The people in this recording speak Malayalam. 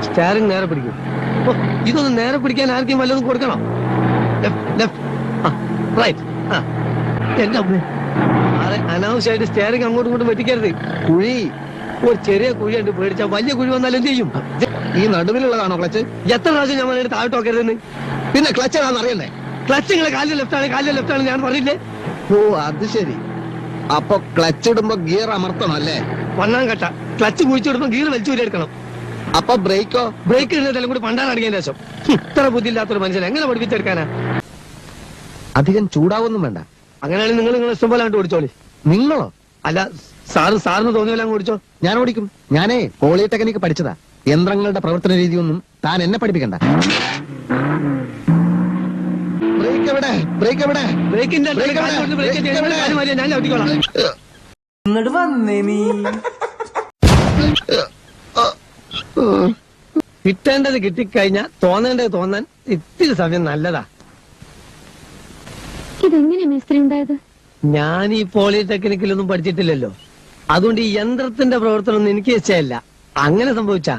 സ്റ്റാറിങ് നേരെ പിടിക്കും. ഇതൊന്ന് നേരെ പിടിക്കാൻ ആർക്കും വല്ലതും കൊടുക്കണം. റൈറ്റ്. എന്റെ അമ്മേ, അനാവശ്യമായിട്ട് സ്റ്റാറിങ് അങ്ങോട്ടും ഇങ്ങോട്ടും വെട്ടിക്കരുത്. കുഴി ഒരു ചെറിയ കുഴി ഉണ്ട്, പേടിച്ചാ വലിയ കുഴി വന്നാൽ എന്ത് ചെയ്യും? ഈ നടുവിലുള്ളതാണോ ക്ലച്ച്? എത്ര പ്രാവശ്യം ഞാൻ വേണ്ടി താഴോട്ട് നോക്കരുതെന്ന്. പിന്നെ ക്ലച്ച് ഏതാണെന്ന് അറിയണ്ടേ? ക്ലച്ച് നിങ്ങളെ കാലിൽ ലെഫ്റ്റ് ആണ് ഞാൻ പറഞ്ഞില്ലേ? ഓ അത് ശരി. അപ്പൊ ക്ലച്ച് ഇടുമ്പോ ഗിയർ അമർത്തണം അല്ലേ? ഒന്നാം ഘട്ട ക്ലച്ച് കുഴിച്ചിടുമ്പോ ഗീർ വലിച്ചൂരെടുക്കണം. അപ്പൊ ബ്രേക്കോ? ബ്രേക്ക് ഇടുന്നതെല്ലാം കൂടി പണ്ടാണ് അടിക്കാൻ ശേഷം. ഇത്ര ബുദ്ധിയില്ലാത്തൊരു മനുഷ്യൻ എങ്ങനെ പഠിപ്പിച്ചെടുക്കാനാ? അധികം ചൂടാവൊന്നും വേണ്ട. അങ്ങനെയാണെങ്കിൽ നിങ്ങൾ ഇഷ്ടം പോലെ അങ്ങോട്ട് ഓടിച്ചോളി. നിങ്ങളോ? അല്ല, സാറിന് തോന്നിയല്ല അങ്ങ് ഓടിച്ചോ. ഞാൻ ഓടിക്കും. ഞാനേ പോളിടെക്നിക്ക് പഠിച്ചതാ. യന്ത്രങ്ങളുടെ പ്രവർത്തന രീതിയൊന്നും താൻ എന്നെ പഠിപ്പിക്കണ്ട. ബ്രേക്ക് എവിടെ? ബ്രേക്ക് എവിടെ? ബ്രേക്കിന്റെ ഞാൻ ചവിട്ടിക്കോളാം. എന്നിട്ട് വന്നേ നീ. കിട്ടേണ്ടത് കിട്ടിക്കഴിഞ്ഞാൽ തോന്നേണ്ടത് തോന്നാൻ ഇത്തിരി സമയം നല്ലതാ. ഇതെങ്ങനെ മിസ്ത്രി ഉണ്ടായത്? ഞാൻ ഈ പോളിടെക്നിക്കിലൊന്നും പഠിച്ചിട്ടില്ലല്ലോ. അതുകൊണ്ട് ഈ യന്ത്രത്തിന്റെ പ്രവർത്തനം ഒന്നും എനിക്ക് ഇഷ്ടമല്ല. അങ്ങനെ സംഭവിച്ചാ